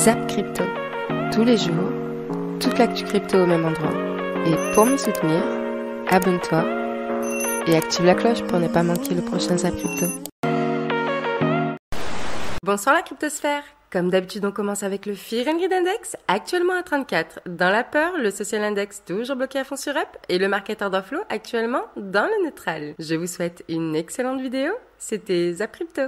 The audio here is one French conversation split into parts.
Zap Crypto. Tous les jours, toute l'actu crypto au même endroit. Et pour me soutenir, abonne-toi et active la cloche pour ne pas manquer le prochain Zap Crypto. Bonsoir la cryptosphère. Comme d'habitude, on commence avec le Fear and Greed Index, actuellement à 34. Dans la peur, le Social Index toujours bloqué à fond sur Up et le Market Order Flow actuellement dans le neutral. Je vous souhaite une excellente vidéo. C'était Zap Crypto.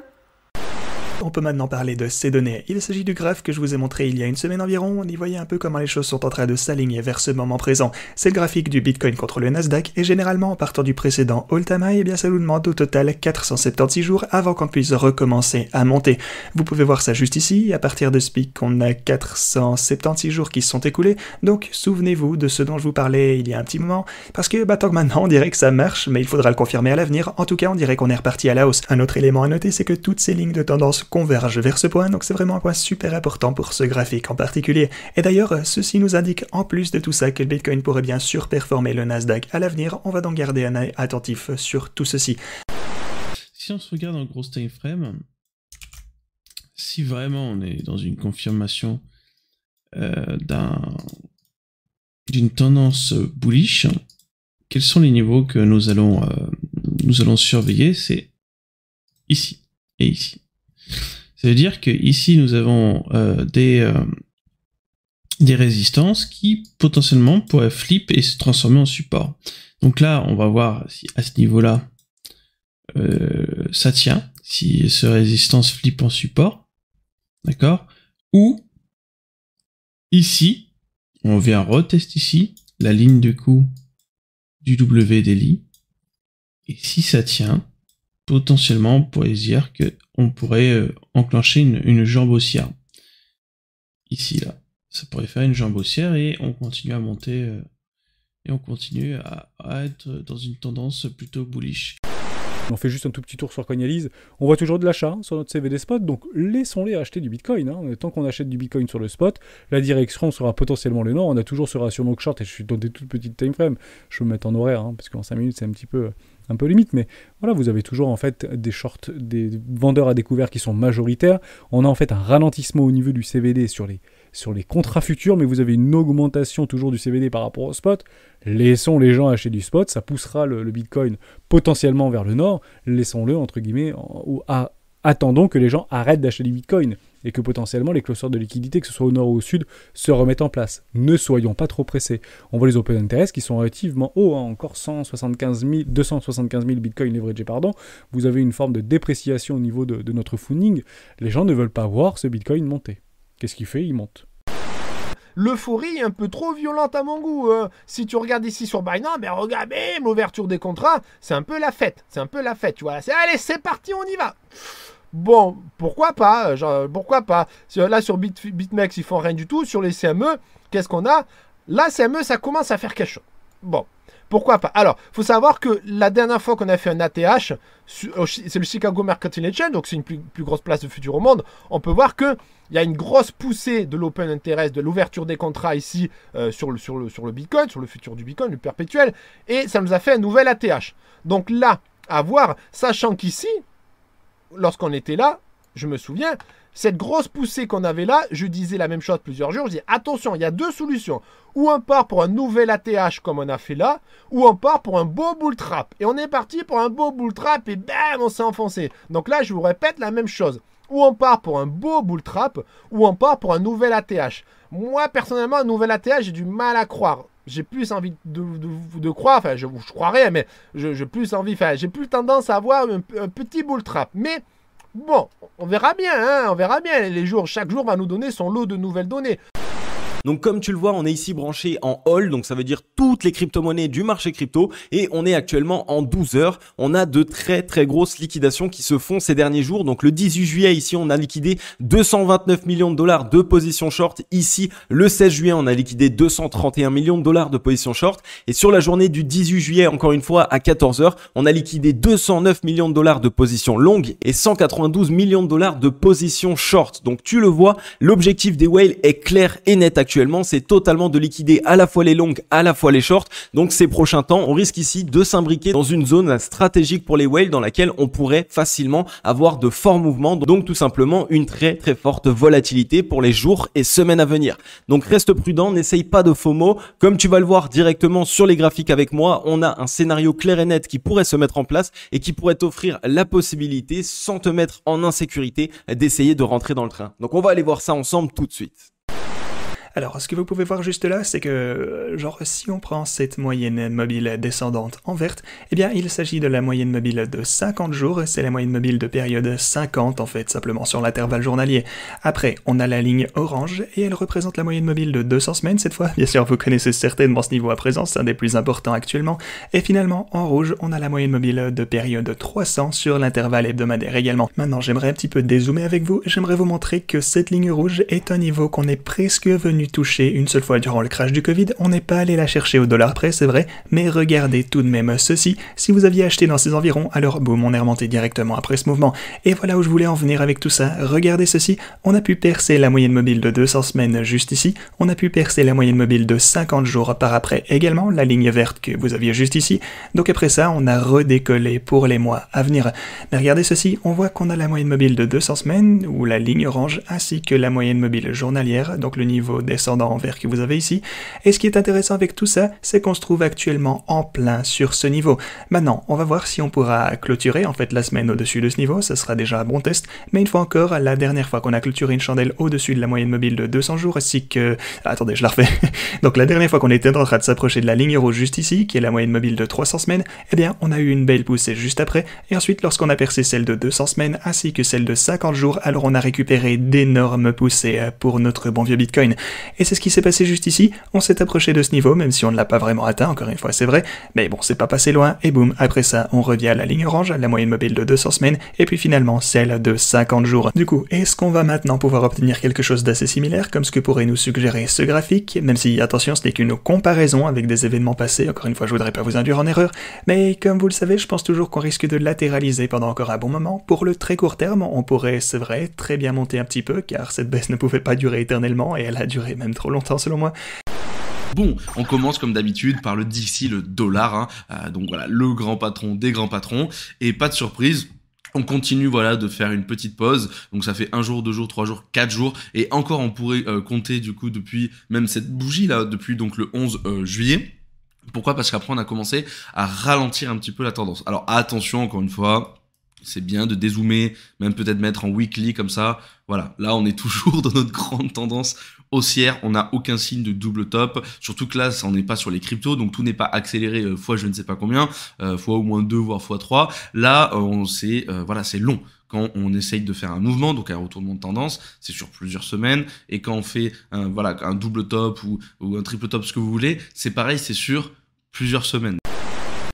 On peut maintenant parler de ces données. Il s'agit du graphe que je vous ai montré il y a une semaine environ. On y voyait un peu comment les choses sont en train de s'aligner vers ce moment présent. C'est le graphique du Bitcoin contre le Nasdaq et généralement en partant du précédent all-time high, eh bien ça nous demande au total 476 jours avant qu'on puisse recommencer à monter. Vous pouvez voir ça juste ici. À partir de ce pic, on a 476 jours qui se sont écoulés. Donc souvenez-vous de ce dont je vous parlais il y a un petit moment parce que tant que maintenant on dirait que ça marche, mais il faudra le confirmer à l'avenir. En tout cas, on dirait qu'on est reparti à la hausse. Un autre élément à noter, c'est que toutes ces lignes de tendance convergent vers ce point, donc c'est vraiment un point super important pour ce graphique en particulier. Et d'ailleurs, ceci nous indique en plus de tout ça que le Bitcoin pourrait bien surperformer le Nasdaq à l'avenir. On va donc garder un œil attentif sur tout ceci. Si on se regarde en gros time frame, si vraiment on est dans une confirmation d'une tendance bullish, quels sont les niveaux que nous allons surveiller? C'est ici et ici. Ça veut dire que ici nous avons des résistances qui potentiellement pourraient flip et se transformer en support. Donc là, on va voir si à ce niveau-là ça tient, si ce résistance flip en support, d'accord? Ou ici, on vient retester ici la ligne de coup du W daily, et si ça tient, potentiellement on pourrait dire que on pourrait enclencher une jambe haussière. Ici, là. Ça pourrait faire une jambe haussière et on continue à monter et on continue à être dans une tendance plutôt bullish. On fait juste un tout petit tour sur Coinalyse. On voit toujours de l'achat sur notre CVD spot, donc laissons-les acheter du Bitcoin. Tant qu'on achète du Bitcoin sur le spot, la direction sera potentiellement le nord. On a toujours ce ratio long short et je suis dans des toutes petites time frames. Je vais me mettre en horaire parce qu'en 5 minutes c'est un peu limite, mais voilà, vous avez toujours en fait des shorts, des vendeurs à découvert qui sont majoritaires. On a en fait un ralentissement au niveau du CVD sur les contrats futurs, mais vous avez une augmentation toujours du CVD par rapport au spot. Laissons les gens acheter du spot, ça poussera le Bitcoin potentiellement vers le nord. Laissons-le entre guillemets, attendons que les gens arrêtent d'acheter du Bitcoin et que potentiellement les clusters de liquidité, que ce soit au nord ou au sud, se remettent en place. Ne soyons pas trop pressés. On voit les open interest qui sont relativement hauts, encore 275 000 Bitcoin leveragés, pardon. Vous avez une forme de dépréciation au niveau de notre funding. Les gens ne veulent pas voir ce Bitcoin monter. Qu'est-ce qu'il fait? Il monte. L'euphorie est un peu trop violente à mon goût. Si tu regardes ici sur Binance, regarde, bim, l'ouverture des contrats, c'est un peu la fête. Tu vois. Allez, c'est parti, on y va. Bon, pourquoi pas, pourquoi pas. Là, sur BitMEX, ils font rien du tout. Sur les CME, qu'est-ce qu'on a? Là, CME, ça commence à faire quelque chose. Bon, pourquoi pas. Alors, il faut savoir que la dernière fois qu'on a fait un ATH, c'est le Chicago Mercantile Exchange, donc c'est une plus grosse place de futur au monde. On peut voir qu'il y a une grosse poussée de l'open interest, de l'ouverture des contrats ici sur le Bitcoin, sur le futur du Bitcoin, le perpétuel. Et ça nous a fait un nouvel ATH. Donc là, à voir, sachant qu'ici, lorsqu'on était là, je me souviens, cette grosse poussée qu'on avait là, je disais la même chose plusieurs jours, je dis attention, il y a deux solutions. Ou on part pour un nouvel ATH comme on a fait là, ou on part pour un beau bull trap. Et on est parti pour un beau bull trap et bam, on s'est enfoncé. Donc là, je vous répète la même chose. Ou on part pour un beau bull trap, ou on part pour un nouvel ATH. Moi, personnellement, un nouvel ATH, j'ai du mal à croire. J'ai plus envie de croire, enfin je croirais, mais j'ai plus envie, enfin j'ai plus tendance à avoir un petit bull trap. Mais bon, on verra bien, on verra bien les jours. Chaque jour va nous donner son lot de nouvelles données. Donc comme tu le vois, on est ici branché en all, donc ça veut dire toutes les crypto-monnaies du marché crypto, et on est actuellement en 12 heures. On a de très très grosses liquidations qui se font ces derniers jours. Donc le 18 juillet ici, on a liquidé 229 millions de dollars de position short. Ici, le 16 juillet, on a liquidé 231 millions de dollars de position short. Et sur la journée du 18 juillet, encore une fois, à 14 heures, on a liquidé 209 millions de dollars de position longue et 192 millions de dollars de position short. Donc tu le vois, l'objectif des whales est clair et net actuellement. actuellement, c'est totalement de liquider à la fois les longues, à la fois les shorts. Donc ces prochains temps, on risque ici de s'imbriquer dans une zone stratégique pour les whales dans laquelle on pourrait facilement avoir de forts mouvements, donc tout simplement une très très forte volatilité pour les jours et semaines à venir. Donc reste prudent, n'essaye pas de FOMO. Comme tu vas le voir directement sur les graphiques avec moi, on a un scénario clair et net qui pourrait se mettre en place et qui pourrait t'offrir la possibilité, sans te mettre en insécurité, d'essayer de rentrer dans le train. Donc on va aller voir ça ensemble tout de suite. Alors, ce que vous pouvez voir juste là, c'est que, genre, si on prend cette moyenne mobile descendante en verte, eh bien, il s'agit de la moyenne mobile de 50 jours, c'est la moyenne mobile de période 50, en fait, simplement sur l'intervalle journalier. Après, on a la ligne orange, et elle représente la moyenne mobile de 200 semaines, cette fois. Bien sûr, vous connaissez certainement ce niveau à présent, c'est un des plus importants actuellement. Et finalement, en rouge, on a la moyenne mobile de période 300 sur l'intervalle hebdomadaire également. Maintenant, j'aimerais un petit peu dézoomer avec vous, j'aimerais vous montrer que cette ligne rouge est un niveau qu'on est presque venu toucher une seule fois durant le crash du Covid. On n'est pas allé la chercher au dollar près, c'est vrai, mais regardez tout de même ceci. Si vous aviez acheté dans ces environs, alors boum, on est remonté directement après ce mouvement. Et voilà où je voulais en venir avec tout ça. Regardez ceci, on a pu percer la moyenne mobile de 200 semaines juste ici, on a pu percer la moyenne mobile de 50 jours par après également, la ligne verte que vous aviez juste ici. Donc après ça, on a redécollé pour les mois à venir. Mais regardez ceci, on voit qu'on a la moyenne mobile de 200 semaines, ou la ligne orange, ainsi que la moyenne mobile journalière, donc le niveau descendant en vert que vous avez ici. Et ce qui est intéressant avec tout ça, c'est qu'on se trouve actuellement en plein sur ce niveau. Maintenant, on va voir si on pourra clôturer en fait la semaine au-dessus de ce niveau, ça sera déjà un bon test, mais une fois encore, la dernière fois qu'on a clôturé une chandelle au-dessus de la moyenne mobile de 200 jours, ainsi que... Attendez, je la refais. Donc la dernière fois qu'on était en train de s'approcher de la ligne rouge juste ici, qui est la moyenne mobile de 300 semaines, eh bien, on a eu une belle poussée juste après, et ensuite, lorsqu'on a percé celle de 200 semaines, ainsi que celle de 50 jours, alors on a récupéré d'énormes poussées pour notre bon vieux Bitcoin. Et c'est ce qui s'est passé juste ici, on s'est approché de ce niveau, même si on ne l'a pas vraiment atteint, encore une fois c'est vrai, mais bon, c'est pas passé loin, et boum, après ça, on revient à la ligne orange, la moyenne mobile de 200 semaines, et puis finalement celle de 50 jours. Du coup, est-ce qu'on va maintenant pouvoir obtenir quelque chose d'assez similaire, comme ce que pourrait nous suggérer ce graphique, même si, attention, ce n'est qu'une comparaison avec des événements passés, encore une fois, je voudrais pas vous induire en erreur, mais comme vous le savez, je pense toujours qu'on risque de latéraliser pendant encore un bon moment. Pour le très court terme, on pourrait, c'est vrai, très bien monter un petit peu, car cette baisse ne pouvait pas durer éternellement, et elle a duré même trop longtemps selon moi. Bon, on commence comme d'habitude par le DXY, le dollar, donc voilà, le grand patron des grands patrons, et pas de surprise, on continue voilà de faire une petite pause, donc ça fait 1 jour, 2 jours, 3 jours, 4 jours, et encore on pourrait compter du coup depuis même cette bougie là, depuis donc le 11 juillet. Pourquoi ? Parce qu'après on a commencé à ralentir un petit peu la tendance. Alors attention, encore une fois, c'est bien de dézoomer, même peut-être mettre en weekly comme ça. Voilà, là on est toujours dans notre grande tendance haussière, on n'a aucun signe de double top, surtout que là on n'est pas sur les cryptos, donc tout n'est pas accéléré fois je ne sais pas combien, fois au moins 2 voire fois 3. Là voilà, c'est long. Quand on essaye de faire un mouvement, donc un retournement de tendance, c'est sur plusieurs semaines, et quand on fait un double top ou un triple top, ce que vous voulez, c'est pareil, c'est sur plusieurs semaines.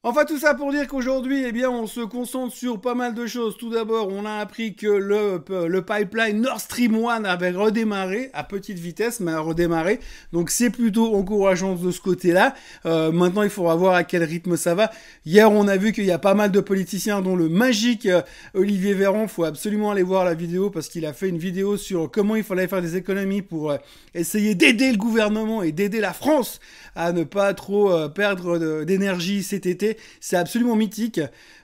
Enfin, tout ça pour dire qu'aujourd'hui, eh bien, on se concentre sur pas mal de choses. Tout d'abord, on a appris que le pipeline Nord Stream 1 avait redémarré à petite vitesse, mais a redémarré. Donc, c'est plutôt encourageant de ce côté-là. Maintenant, il faudra voir à quel rythme ça va. Hier, on a vu qu'il y a pas mal de politiciens, dont le magique Olivier Véran. Faut absolument aller voir la vidéo parce qu'il a fait une vidéo sur comment il fallait faire des économies pour essayer d'aider le gouvernement et d'aider la France à ne pas trop perdre d'énergie cet été. C'est absolument mythique.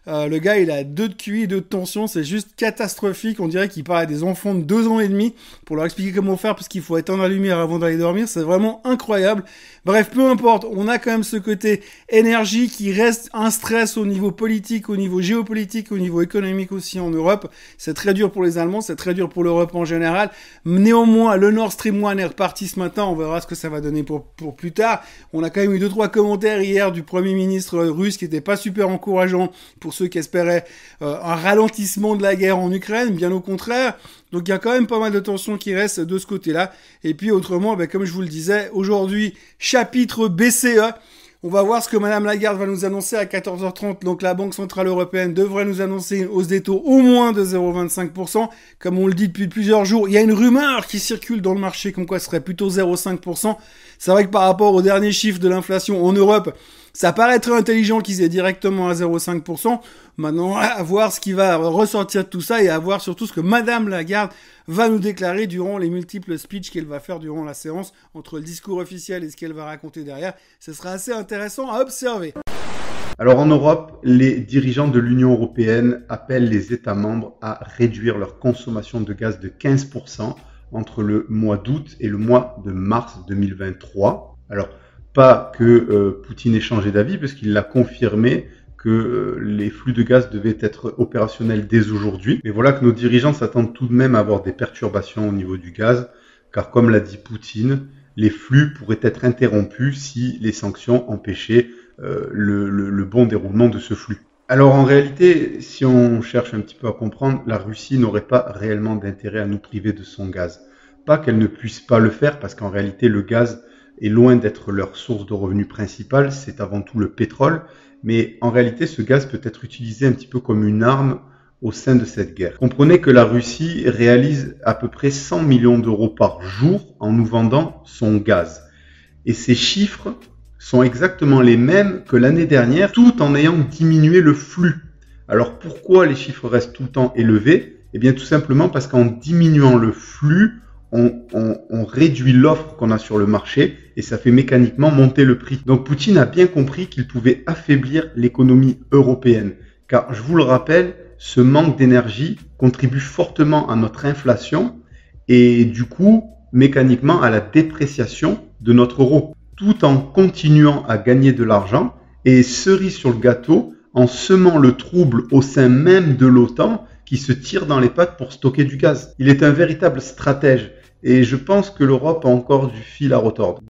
Le gars, il a 2 de QI, 2 de tension, c'est juste catastrophique. On dirait qu'il parle à des enfants de 2 ans et demi pour leur expliquer comment faire parce qu'il faut éteindre la lumière avant d'aller dormir. C'est vraiment incroyable. Bref, peu importe, on a quand même ce côté énergie qui reste un stress au niveau politique, au niveau géopolitique, au niveau économique aussi en Europe. C'est très dur pour les Allemands, c'est très dur pour l'Europe en général. Néanmoins, le Nord Stream 1 est reparti ce matin. On verra ce que ça va donner pour plus tard. On a quand même eu 2-3 commentaires hier du Premier ministre russe qui n'étaient pas super encourageants pour ceux qui espéraient un ralentissement de la guerre en Ukraine, bien au contraire. Donc il y a quand même pas mal de tensions qui restent de ce côté-là. Et puis autrement, comme je vous le disais, aujourd'hui, chapitre BCE. On va voir ce que Madame Lagarde va nous annoncer à 14h30. Donc la Banque Centrale Européenne devrait nous annoncer une hausse des taux au moins de 0,25%. Comme on le dit depuis plusieurs jours, il y a une rumeur qui circule dans le marché comme quoi ce serait plutôt 0,5%. C'est vrai que par rapport aux derniers chiffres de l'inflation en Europe, Ça paraîtrait intelligent qu'ils aient directement à 0,5%. Maintenant, à voir ce qui va ressortir de tout ça et à voir surtout ce que Madame Lagarde va nous déclarer durant les multiples speeches qu'elle va faire durant la séance, entre le discours officiel et ce qu'elle va raconter derrière. Ce sera assez intéressant à observer. Alors en Europe, les dirigeants de l'Union européenne appellent les États membres à réduire leur consommation de gaz de 15% entre le mois d'août et le mois de mars 2023. Alors, pas que Poutine ait changé d'avis, puisqu'il l'a confirmé que les flux de gaz devaient être opérationnels dès aujourd'hui. Mais voilà que nos dirigeants s'attendent tout de même à avoir des perturbations au niveau du gaz, car comme l'a dit Poutine, les flux pourraient être interrompus si les sanctions empêchaient le bon déroulement de ce flux. Alors en réalité, si on cherche un petit peu à comprendre, la Russie n'aurait pas réellement d'intérêt à nous priver de son gaz. Pas qu'elle ne puisse pas le faire, parce qu'en réalité le gaz est loin d'être leur source de revenus principale, c'est avant tout le pétrole, mais en réalité ce gaz peut être utilisé un petit peu comme une arme au sein de cette guerre. Comprenez que la Russie réalise à peu près 100 millions d'euros par jour en nous vendant son gaz. Et ces chiffres sont exactement les mêmes que l'année dernière, tout en ayant diminué le flux. Alors pourquoi les chiffres restent tout le temps élevés? Eh bien tout simplement parce qu'en diminuant le flux, on réduit l'offre qu'on a sur le marché et ça fait mécaniquement monter le prix. Donc Poutine a bien compris qu'il pouvait affaiblir l'économie européenne. Car je vous le rappelle, ce manque d'énergie contribue fortement à notre inflation et du coup, mécaniquement à la dépréciation de notre euro, tout en continuant à gagner de l'argent et cerise sur le gâteau, en semant le trouble au sein même de l'OTAN qui se tire dans les pattes pour stocker du gaz. Il est un véritable stratège et je pense que l'Europe a encore du fil à retordre.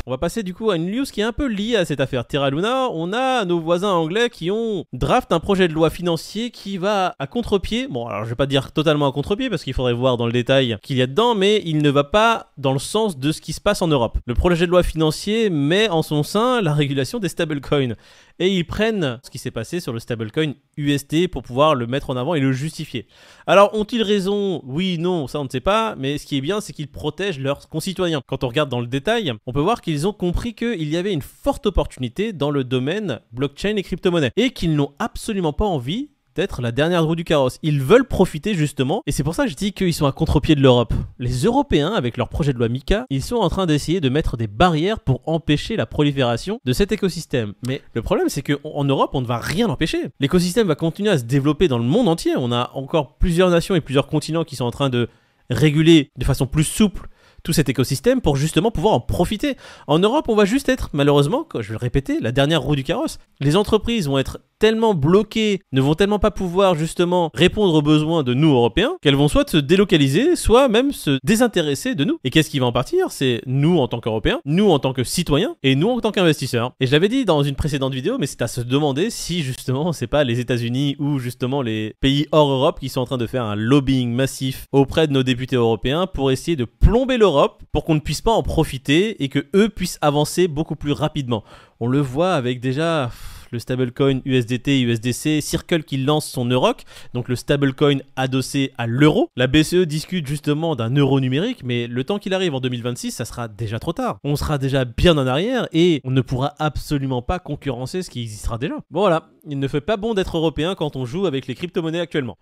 On va passer du coup à une news qui est un peu liée à cette affaire Terra Luna. On a nos voisins anglais qui ont draft un projet de loi financier qui va à contre-pied. Bon, alors je vais pas dire totalement à contre-pied parce qu'il faudrait voir dans le détail qu'il y a dedans, mais il ne va pas dans le sens de ce qui se passe en Europe. Le projet de loi financier met en son sein la régulation des stablecoins. Et ils prennent ce qui s'est passé sur le stablecoin USD pour pouvoir le mettre en avant et le justifier. Alors, ont-ils raison? Oui, non, ça on ne sait pas, mais ce qui est bien, c'est qu'ils protègent leurs concitoyens. Quand on regarde dans le détail, on peut voir qu'ils ont compris qu'il y avait une forte opportunité dans le domaine blockchain et crypto-monnaie, et qu'ils n'ont absolument pas envie d'être la dernière roue du carrosse. Ils veulent profiter justement, et c'est pour ça que je dis qu'ils sont à contre-pied de l'Europe. Les Européens, avec leur projet de loi MiCA, ils sont en train d'essayer de mettre des barrières pour empêcher la prolifération de cet écosystème. Mais le problème, c'est qu'en Europe, on ne va rien empêcher. L'écosystème va continuer à se développer dans le monde entier. On a encore plusieurs nations et plusieurs continents qui sont en train de réguler de façon plus souple tout cet écosystème pour justement pouvoir en profiter. En Europe, on va juste être, malheureusement, je vais le répéter, la dernière roue du carrosse. Les entreprises vont être tellement bloquées, ne vont tellement pas pouvoir justement répondre aux besoins de nous Européens, qu'elles vont soit se délocaliser, soit même se désintéresser de nous. Et qu'est-ce qui va en partir? C'est nous en tant qu'Européens, nous en tant que citoyens, et nous en tant qu'investisseurs. Et je l'avais dit dans une précédente vidéo, mais c'est à se demander si justement c'est pas les États-Unis ou justement les pays hors Europe qui sont en train de faire un lobbying massif auprès de nos députés européens pour essayer de plomber l'Europe pour qu'on ne puisse pas en profiter et que eux puissent avancer beaucoup plus rapidement. On le voit avec déjà le stablecoin USDT, USDC, Circle qui lance son Euroc, donc le stablecoin adossé à l'euro. La BCE discute justement d'un euro numérique, mais le temps qu'il arrive en 2026, ça sera déjà trop tard. On sera déjà bien en arrière et on ne pourra absolument pas concurrencer ce qui existera déjà. Bon voilà, il ne fait pas bon d'être européen quand on joue avec les crypto-monnaies actuellement.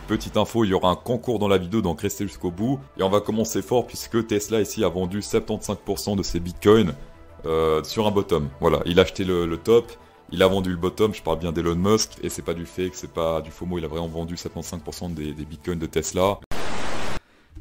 Petite info, il y aura un concours dans la vidéo, donc restez jusqu'au bout. Et on va commencer fort puisque Tesla ici a vendu 75% de ses bitcoins sur un bottom. Voilà, il a acheté le top, il a vendu le bottom, je parle bien d'Elon Musk, et c'est pas du fake, c'est pas du FOMO, il a vraiment vendu 75% des bitcoins de Tesla.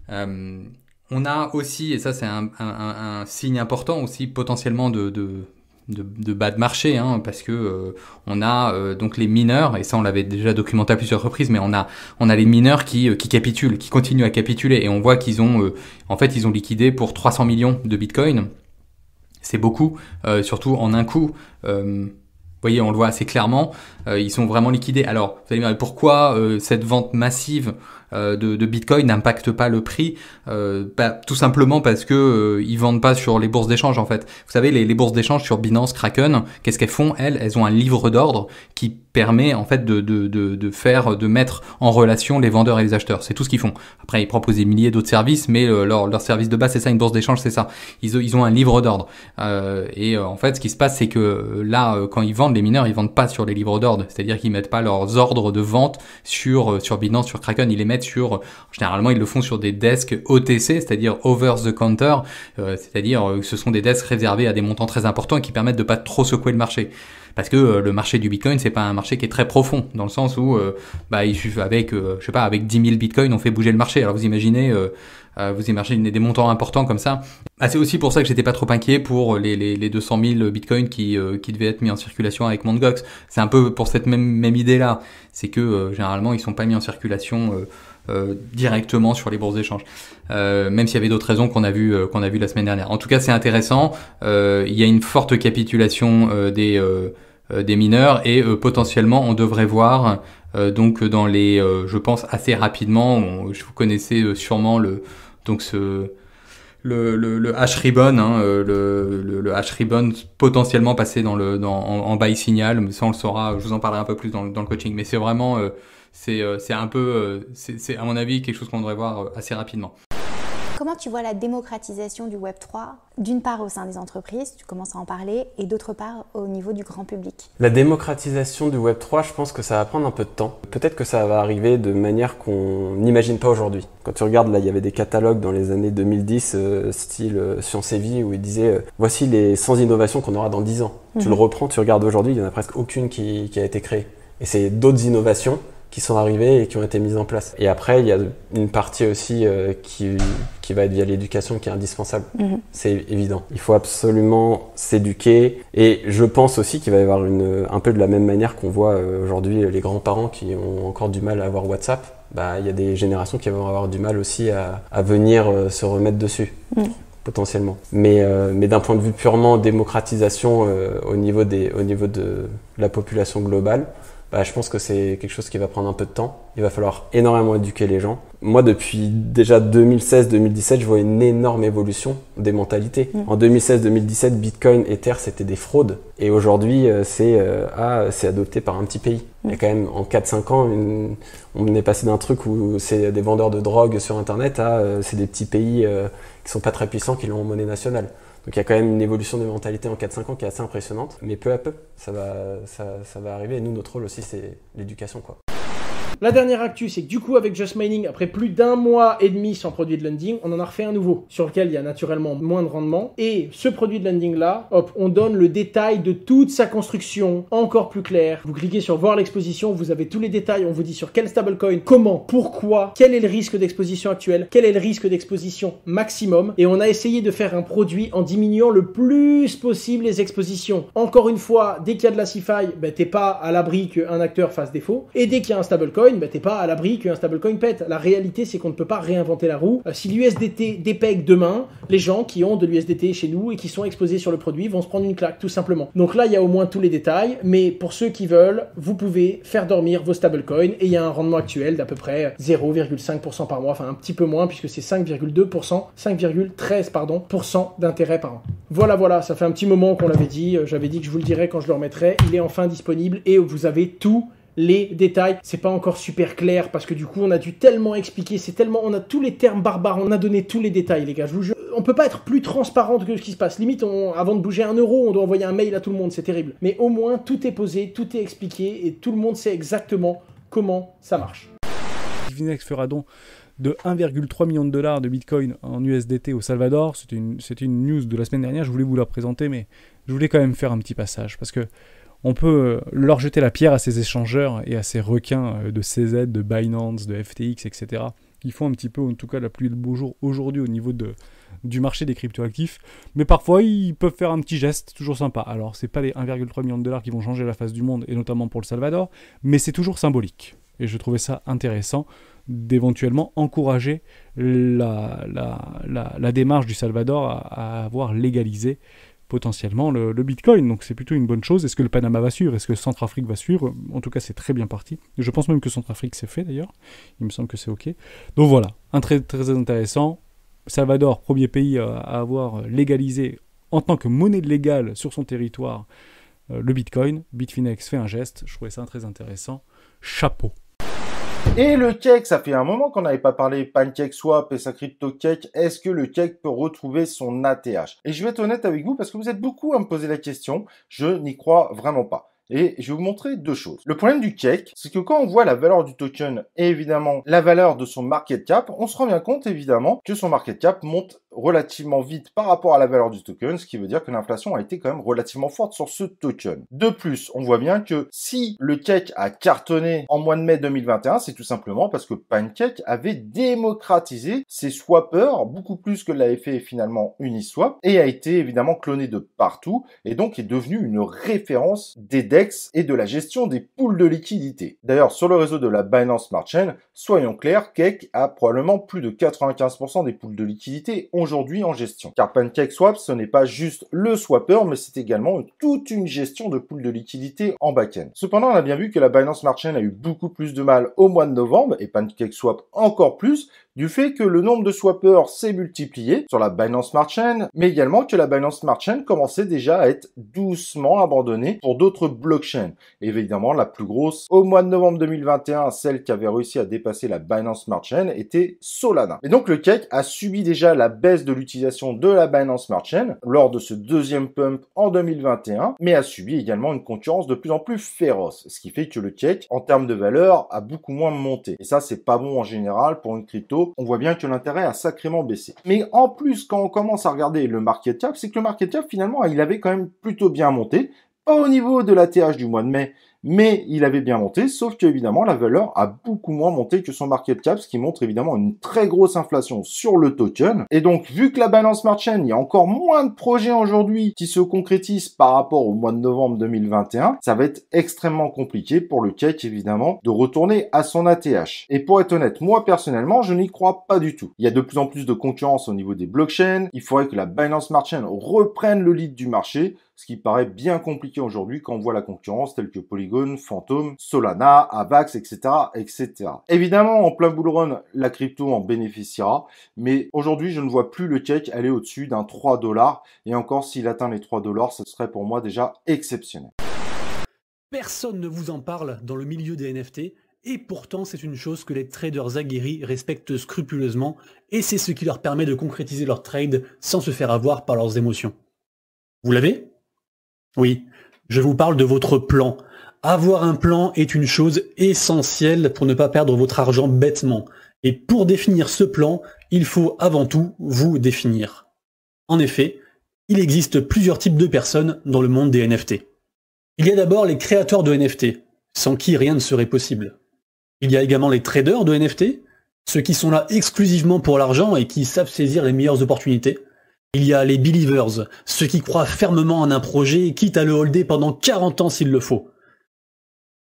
On a aussi, et ça c'est un signe important aussi potentiellement de bas de marché, hein, parce que on a donc les mineurs, et ça on l'avait déjà documenté à plusieurs reprises, mais on a les mineurs qui capitulent, qui continuent à capituler, et on voit qu'ils ont en fait ils ont liquidé pour 300 millions de bitcoins. C'est beaucoup, surtout en un coup. Vous voyez, on le voit assez clairement, ils sont vraiment liquidés. Alors, vous allez me dire, pourquoi cette vente massive de Bitcoin n'impactent pas le prix, tout simplement parce que ils vendent pas sur les bourses d'échange en fait. Vous savez, les bourses d'échange sur Binance, Kraken, qu'est-ce qu'elles font? Elles ont un livre d'ordre qui permet en fait de mettre en relation les vendeurs et les acheteurs. C'est tout ce qu'ils font. Après, ils proposent des milliers d'autres services, mais leur service de base, c'est ça, une bourse d'échange, c'est ça. Ils ont un livre d'ordre. En fait, ce qui se passe, c'est que là, quand ils vendent, les mineurs, ils vendent pas sur les livres d'ordre. C'est-à-dire qu'ils mettent pas leurs ordres de vente sur Binance, sur Kraken. Ils les mettent généralement, ils le font sur des desks OTC, c'est-à-dire over the counter. C'est-à-dire que ce sont des desks réservés à des montants très importants et qui permettent de pas trop secouer le marché. Parce que le marché du Bitcoin, c'est pas un marché qui est très profond, dans le sens où il suffit avec 10 000 Bitcoins, on fait bouger le marché. Alors vous imaginez des montants importants comme ça. C'est aussi pour ça que j'étais pas trop inquiet pour les 200 000 Bitcoins qui devaient être mis en circulation avec Mt. Gox. C'est un peu pour cette même idée-là. C'est que généralement, ils sont pas mis en circulation directement sur les bourses d'échange. Même s'il y avait d'autres raisons qu'on a vu la semaine dernière. En tout cas, c'est intéressant. Il y a une forte capitulation des mineurs et potentiellement on devrait voir donc dans les je pense assez rapidement, vous connaissez sûrement le hash ribbon, le hash ribbon potentiellement passer en buy signal, mais ça on le saura, je vous en parlerai un peu plus dans le coaching, mais c'est vraiment c'est à mon avis quelque chose qu'on devrait voir assez rapidement. Comment tu vois la démocratisation du Web3, d'une part au sein des entreprises, tu commences à en parler, et d'autre part au niveau du grand public? La démocratisation du Web3, je pense que ça va prendre un peu de temps. Peut-être que ça va arriver de manière qu'on n'imagine pas aujourd'hui. Quand tu regardes, là, il y avait des catalogues dans les années 2010, style Science et Vie, où ils disaient voici les 100 innovations qu'on aura dans 10 ans. Tu le reprends, tu regardes aujourd'hui, il n'y en a presque aucune qui a été créée. Et c'est d'autres innovations qui sont arrivées et qui ont été mises en place. Et après, il y a une partie aussi qui va être via l'éducation qui est indispensable. C'est évident. Il faut absolument s'éduquer. Et je pense aussi qu'il va y avoir un peu de la même manière qu'on voit aujourd'hui les grands-parents qui ont encore du mal à avoir WhatsApp. Il y a des générations qui vont avoir du mal aussi à venir se remettre dessus. Potentiellement. Mais d'un point de vue purement démocratisation au niveau de la population globale, je pense que c'est quelque chose qui va prendre un peu de temps. Il va falloir énormément éduquer les gens. Moi, depuis déjà 2016-2017, je vois une énorme évolution des mentalités. En 2016-2017, Bitcoin, Ether, c'était des fraudes. Et aujourd'hui, c'est adopté par un petit pays. Il y a quand même, en 4-5 ans, on est passé d'un truc où c'est des vendeurs de drogue sur Internet à c'est des petits pays qui sont pas très puissants qui l'ont en monnaie nationale. Donc il y a quand même une évolution des mentalités en 4-5 ans qui est assez impressionnante, mais peu à peu, ça va arriver. Et nous, notre rôle aussi, c'est l'éducation, quoi. La dernière actu, c'est que du coup, avec Just Mining, après plus d'1 mois et demi sans produit de lending, on en a refait un nouveau, sur lequel il y a naturellement moins de rendement. Et ce produit de lending-là, on donne le détail de toute sa construction, encore plus clair. Vous cliquez sur voir l'exposition, vous avez tous les détails, on vous dit sur quel stablecoin, comment, pourquoi, quel est le risque d'exposition actuel, quel est le risque d'exposition maximum. Et on a essayé de faire un produit en diminuant le plus possible les expositions. Encore une fois, dès qu'il y a de la CeFi, t'es pas à l'abri qu'un acteur fasse défaut. Et dès qu'il y a un stablecoin, t'es pas à l'abri qu'un stablecoin pète. La réalité, c'est qu'on ne peut pas réinventer la roue. Si l'USDT dépègue demain, les gens qui ont de l'USDT chez nous et qui sont exposés sur le produit vont se prendre une claque, tout simplement. Donc là, il y a au moins tous les détails, mais pour ceux qui veulent, vous pouvez faire dormir vos stablecoins et il y a un rendement actuel d'à peu près 0,5% par mois, enfin un petit peu moins puisque c'est 5,13% d'intérêt par an. Voilà, ça fait un petit moment qu'on l'avait dit, j'avais dit que je vous le dirais quand je le remettrai, il est enfin disponible et vous avez tout les détails. C'est pas encore super clair parce que du coup on a dû tellement expliquer, on a tous les termes barbares, on a donné tous les détails les gars, je vous jure. On peut pas être plus transparent que ce qui se passe, limite avant de bouger 1 euro on doit envoyer un mail à tout le monde, c'est terrible. Mais au moins tout est posé, tout est expliqué et tout le monde sait exactement comment ça marche. Finex fera don de 1,3 million de dollars de Bitcoin en USDT au Salvador. C'était une news de la semaine dernière, je voulais vous la présenter mais je voulais quand même faire un petit passage parce que on peut leur jeter la pierre à ces échangeurs et à ces requins de CZ, de Binance, de FTX, etc. qui font un petit peu, en tout cas, la pluie et le beau jour aujourd'hui au niveau du marché des cryptoactifs. Mais parfois, ils peuvent faire un petit geste toujours sympa. Alors, c'est pas les 1,3 million de dollars qui vont changer la face du monde, et notamment pour le Salvador, mais c'est toujours symbolique. Et je trouvais ça intéressant d'éventuellement encourager la démarche du Salvador à avoir légalisé potentiellement le Bitcoin. Donc c'est plutôt une bonne chose. Est-ce que le Panama va suivre? Est-ce que Centrafrique va suivre? En tout cas, c'est très bien parti. Je pense même que Centrafrique c'est fait d'ailleurs. Il me semble que c'est OK. Donc voilà, un très très intéressant. Salvador, premier pays à avoir légalisé en tant que monnaie légale sur son territoire le Bitcoin. Bitfinex fait un geste. Je trouvais ça très intéressant. Chapeau. Et le cake, ça fait un moment qu'on n'avait pas parlé PancakeSwap et sa crypto cake. Est-ce que le cake peut retrouver son ATH? Et je vais être honnête avec vous parce que vous êtes beaucoup à me poser la question. Je n'y crois vraiment pas. Et je vais vous montrer deux choses. Le problème du cake, c'est que quand on voit la valeur du token et évidemment la valeur de son market cap, on se rend bien compte évidemment que son market cap monte relativement vite par rapport à la valeur du token, ce qui veut dire que l'inflation a été quand même relativement forte sur ce token. De plus, on voit bien que si le cake a cartonné en mois de mai 2021, c'est tout simplement parce que Pancake avait démocratisé ses swappers beaucoup plus que l'avait fait finalement Uniswap et a été évidemment cloné de partout et donc est devenu une référence des DEX et de la gestion des pools de liquidité. D'ailleurs, sur le réseau de la Binance Smart Chain, soyons clairs, Cake a probablement plus de 95% des pools de liquidité aujourd'hui en gestion. Car PancakeSwap, ce n'est pas juste le swapper, mais c'est également toute une gestion de pools de liquidité en back-end. Cependant, on a bien vu que la Binance Smart Chain a eu beaucoup plus de mal au mois de novembre, et PancakeSwap encore plus, du fait que le nombre de swappers s'est multiplié sur la Binance Smart Chain, mais également que la Binance Smart Chain commençait déjà à être doucement abandonnée pour d'autres blockchains. Évidemment, la plus grosse, au mois de novembre 2021, celle qui avait réussi à dépasser la Binance Smart Chain, était Solana. Et donc le cake a subi déjà la baisse de l'utilisation de la Binance Smart Chain lors de ce deuxième pump en 2021, mais a subi également une concurrence de plus en plus féroce, ce qui fait que le cake, en termes de valeur, a beaucoup moins monté. Et ça, c'est pas bon en général pour une crypto. On voit bien que l'intérêt a sacrément baissé. Mais en plus, quand on commence à regarder le market cap, c'est que le market cap, finalement, il avait quand même plutôt bien monté. Pas au niveau de l'ATH du mois de mai, mais il avait bien monté, sauf que évidemment la valeur a beaucoup moins monté que son market cap, ce qui montre évidemment une très grosse inflation sur le token. Et donc, vu que la Binance Smart Chain, il y a encore moins de projets aujourd'hui qui se concrétisent par rapport au mois de novembre 2021, ça va être extrêmement compliqué pour le cake évidemment de retourner à son ATH. Et pour être honnête, moi personnellement, je n'y crois pas du tout. Il y a de plus en plus de concurrence au niveau des blockchains, il faudrait que la Binance Smart Chain reprenne le lead du marché, ce qui paraît bien compliqué aujourd'hui quand on voit la concurrence telle que Polygon, Phantom, Solana, Avax, etc., etc. Évidemment, en plein bull run, la crypto en bénéficiera, mais aujourd'hui, je ne vois plus le cake aller au-dessus d'un 3$, et encore s'il atteint les 3$, ce serait pour moi déjà exceptionnel. Personne ne vous en parle dans le milieu des NFT, et pourtant c'est une chose que les traders aguerris respectent scrupuleusement, et c'est ce qui leur permet de concrétiser leurs trades sans se faire avoir par leurs émotions. Vous l'avez ? Oui, je vous parle de votre plan. Avoir un plan est une chose essentielle pour ne pas perdre votre argent bêtement. Et pour définir ce plan, il faut avant tout vous définir. En effet, il existe plusieurs types de personnes dans le monde des NFT. Il y a d'abord les créateurs de NFT, sans qui rien ne serait possible. Il y a également les traders de NFT, ceux qui sont là exclusivement pour l'argent et qui savent saisir les meilleures opportunités. Il y a les believers, ceux qui croient fermement en un projet, quitte à le holder pendant 40 ans s'il le faut.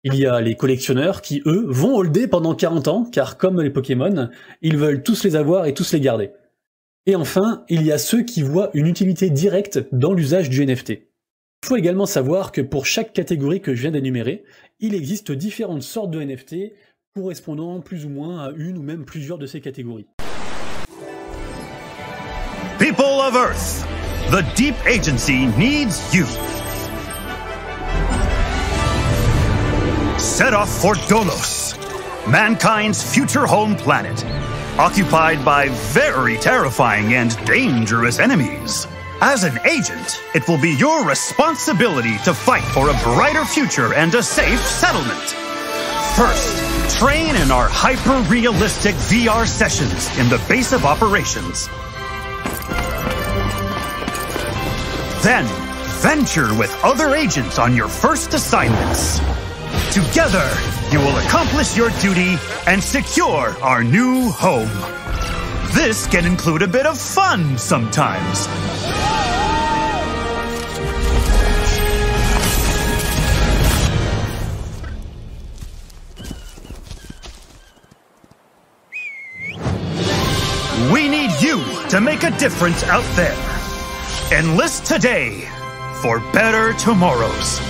Il y a les collectionneurs qui, eux, vont holder pendant 40 ans, car comme les Pokémon, ils veulent tous les avoir et tous les garder. Et enfin, il y a ceux qui voient une utilité directe dans l'usage du NFT. Il faut également savoir que pour chaque catégorie que je viens d'énumérer, il existe différentes sortes de NFT correspondant plus ou moins à une ou même plusieurs de ces catégories. People of Earth, the Deep Agency needs you. Set off for Dolos, mankind's future home planet, occupied by very terrifying and dangerous enemies. As an agent, it will be your responsibility to fight for a brighter future and a safe settlement. First, train in our hyper-realistic VR sessions in the base of operations. Then, venture with other agents on your first assignments. Together, you will accomplish your duty and secure our new home. This can include a bit of fun sometimes. We need you to make a difference out there. Enlist today for better tomorrows.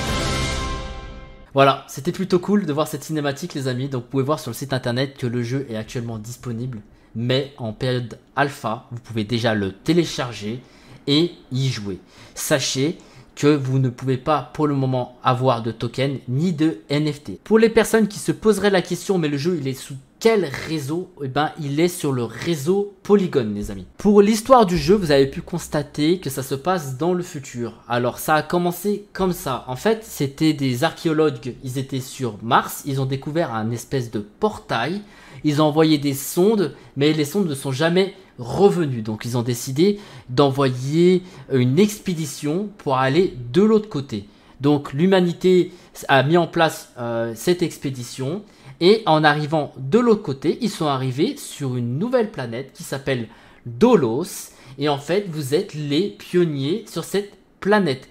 Voilà, c'était plutôt cool de voir cette cinématique les amis, donc vous pouvez voir sur le site internet que le jeu est actuellement disponible, mais en période alpha, vous pouvez déjà le télécharger et y jouer. Sachez que vous ne pouvez pas pour le moment avoir de token ni de NFT. Pour les personnes qui se poseraient la question, mais le jeu il est sous quel réseau? Eh ben, il est sur le réseau Polygon les amis. Pour l'histoire du jeu, vous avez pu constater que ça se passe dans le futur. Alors ça a commencé comme ça. En fait, c'était des archéologues, ils étaient sur Mars, ils ont découvert un espèce de portail. Ils ont envoyé des sondes, mais les sondes ne sont jamais revenues. Donc ils ont décidé d'envoyer une expédition pour aller de l'autre côté. Donc l'humanité a mis en place cette expédition. Et en arrivant de l'autre côté, ils sont arrivés sur une nouvelle planète qui s'appelle Dolos. Et en fait, vous êtes les pionniers sur cette planète.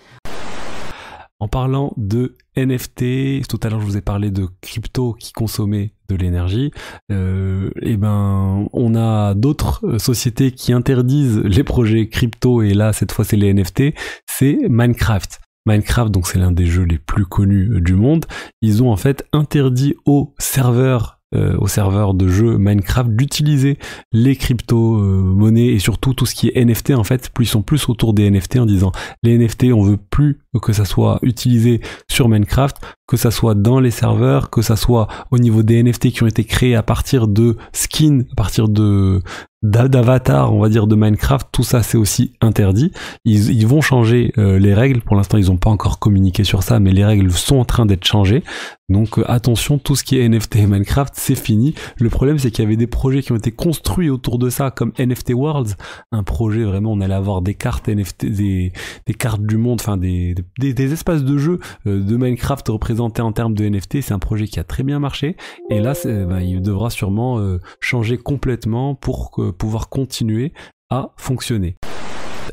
En parlant de NFT, tout à l'heure je vous ai parlé de crypto qui consommait de l'énergie, et ben on a d'autres sociétés qui interdisent les projets crypto, et là cette fois c'est les NFT, c'est Minecraft. Minecraft, donc c'est l'un des jeux les plus connus du monde. Ils ont en fait interdit aux serveurs de jeux Minecraft d'utiliser les crypto-monnaies et surtout tout ce qui est NFT en fait. Ils sont plus autour des NFT en disant les NFT on veut plus que ça soit utilisé sur Minecraft, que ça soit dans les serveurs, que ça soit au niveau des NFT qui ont été créés à partir de skins, à partir d'avatars, on va dire, de Minecraft. Tout ça c'est aussi interdit. Ils vont changer les règles. Pour l'instant ils n'ont pas encore communiqué sur ça, mais les règles sont en train d'être changées. Donc attention, tout ce qui est NFT et Minecraft c'est fini. Le problème c'est qu'il y avait des projets qui ont été construits autour de ça, comme NFT Worlds, un projet vraiment, on allait avoir des cartes NFT, des cartes du monde, enfin des espaces de jeu de Minecraft représentés en termes de NFT. C'est un projet qui a très bien marché, et là il devra sûrement changer complètement pour pouvoir continuer à fonctionner.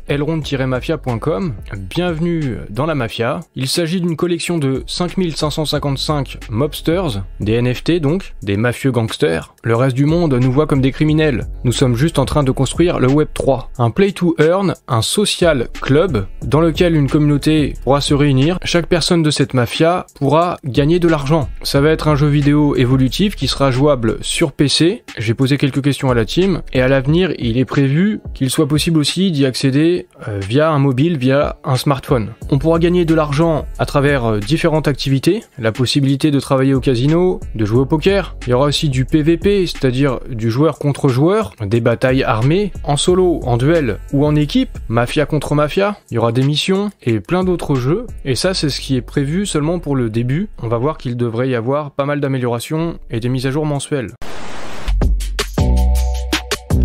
Elrond-mafia.com, bienvenue dans la mafia. Il s'agit d'une collection de 5555 mobsters, des NFT donc, des mafieux gangsters. Le reste du monde nous voit comme des criminels. Nous sommes juste en train de construire le Web 3, un play to earn, un social club dans lequel une communauté pourra se réunir. Chaque personne de cette mafia pourra gagner de l'argent. Ça va être un jeu vidéo évolutif qui sera jouable sur PC. J'ai posé quelques questions à la team, et à l'avenir il est prévu qu'il soit possible aussi d'y accéder via un mobile, via un smartphone. On pourra gagner de l'argent à travers différentes activités, la possibilité de travailler au casino, de jouer au poker. Il y aura aussi du PVP, c'est-à-dire du joueur contre joueur, des batailles armées, en solo, en duel ou en équipe, mafia contre mafia. Il y aura des missions et plein d'autres jeux, et ça c'est ce qui est prévu seulement pour le début. On va voir qu'il devrait y avoir pas mal d'améliorations et des mises à jour mensuelles.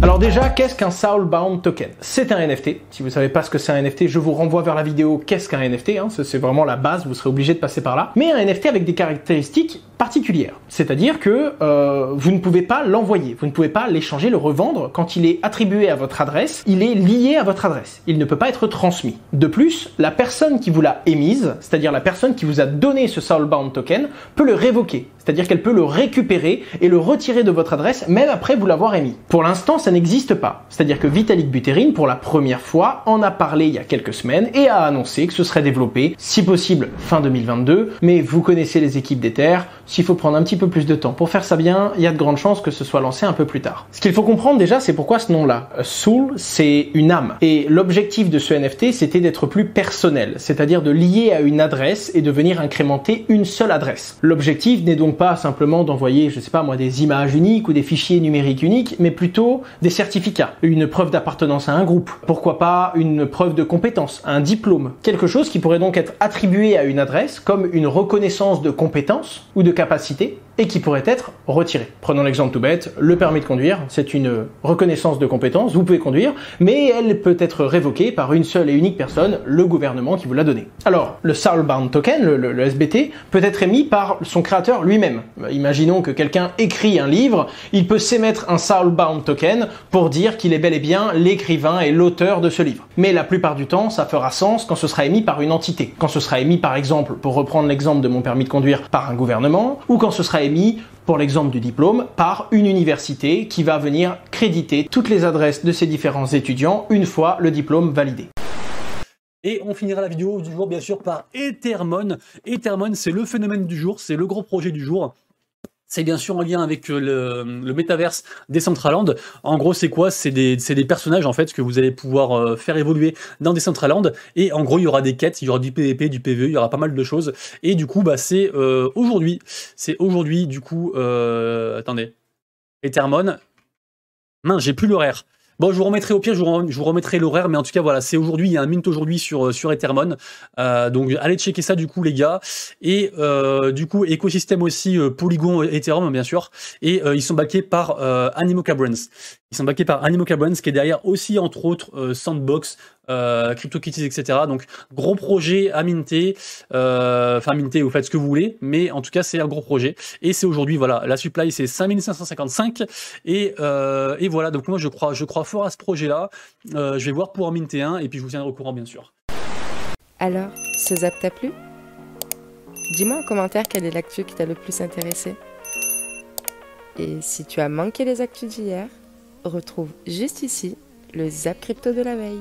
Alors déjà, qu'est-ce qu'un Soulbound Token? C'est un NFT. Si vous ne savez pas ce que c'est un NFT, je vous renvoie vers la vidéo qu'est-ce qu'un NFT, hein, c'est vraiment la base, vous serez obligé de passer par là. Mais un NFT avec des caractéristiques particulières. C'est-à-dire que vous ne pouvez pas l'envoyer, vous ne pouvez pas l'échanger, le revendre. Quand il est attribué à votre adresse, il est lié à votre adresse. Il ne peut pas être transmis. De plus, la personne qui vous l'a émise, c'est-à-dire la personne qui vous a donné ce Soulbound Token, peut le révoquer. C'est-à-dire qu'elle peut le récupérer et le retirer de votre adresse, même après vous l'avoir émis. Pour l'instant, ça n'existe pas. C'est-à-dire que Vitalik Buterin, pour la première fois, en a parlé il y a quelques semaines et a annoncé que ce serait développé, si possible, fin 2022. Mais vous connaissez les équipes d'Ether, s'il faut prendre un petit peu plus de temps pour faire ça bien, il y a de grandes chances que ce soit lancé un peu plus tard. Ce qu'il faut comprendre déjà, c'est pourquoi ce nom-là. Soul, c'est une âme. Et l'objectif de ce NFT, c'était d'être plus personnel, c'est-à-dire de lier à une adresse et de venir incrémenter une seule adresse. L'objectif n'est donc pas simplement d'envoyer, je sais pas moi, des images uniques ou des fichiers numériques uniques, mais plutôt des certificats, une preuve d'appartenance à un groupe, pourquoi pas une preuve de compétence, un diplôme, quelque chose qui pourrait donc être attribué à une adresse comme une reconnaissance de compétence ou de capacité et qui pourrait être retiré. Prenons l'exemple tout bête, le permis de conduire, c'est une reconnaissance de compétence, vous pouvez conduire, mais elle peut être révoquée par une seule et unique personne, le gouvernement qui vous l'a donné. Alors, le Soulbound Token, le SBT, peut être émis par son créateur lui-même. Imaginons que quelqu'un écrit un livre, il peut s'émettre un Soulbound Token pour dire qu'il est bel et bien l'écrivain et l'auteur de ce livre. Mais la plupart du temps, ça fera sens quand ce sera émis par une entité. Quand ce sera émis par exemple, pour reprendre l'exemple de mon permis de conduire, par un gouvernement, ou quand ce sera émis, pour l'exemple du diplôme, par une université qui va venir créditer toutes les adresses de ces différents étudiants une fois le diplôme validé. Et on finira la vidéo du jour bien sûr par Ethermon. Ethermon, c'est le phénomène du jour, c'est le gros projet du jour. C'est bien sûr en lien avec le métaverse Decentraland. En gros, c'est quoi? C'est des personnages en fait que vous allez pouvoir faire évoluer dans Decentraland. Et en gros, il y aura des quêtes, il y aura du PVP, du PVE, il y aura pas mal de choses. Et du coup, bah, c'est aujourd'hui. C'est aujourd'hui, du coup... attendez. Ethermon. Mince, j'ai plus l'horaire. Bon, je vous remettrai au pire, je vous remettrai l'horaire, mais en tout cas, voilà, c'est aujourd'hui, il y a un mint aujourd'hui sur Ethermon. Donc, allez checker ça, du coup, les gars. Et du coup, écosystème aussi, Polygon, Ethereum, bien sûr. Et ils sont backés par Animoca Brands. Ils sont backés par Animoca Brands, qui est derrière aussi, entre autres, Sandbox, CryptoKitties, etc. Donc, gros projet à minter. Enfin, minter, vous faites ce que vous voulez. Mais en tout cas, c'est un gros projet. Et c'est aujourd'hui, voilà, la supply, c'est 5555. Et voilà, donc moi, je crois fort à ce projet-là. Je vais voir pour en minter un. Et puis, je vous tiendrai au courant, bien sûr. Alors, ce zap t'a plu? Dis-moi en commentaire quelle est l'actu qui t'a le plus intéressé. Et si tu as manqué les actus d'hier, retrouve juste ici le Zap Crypto de la veille.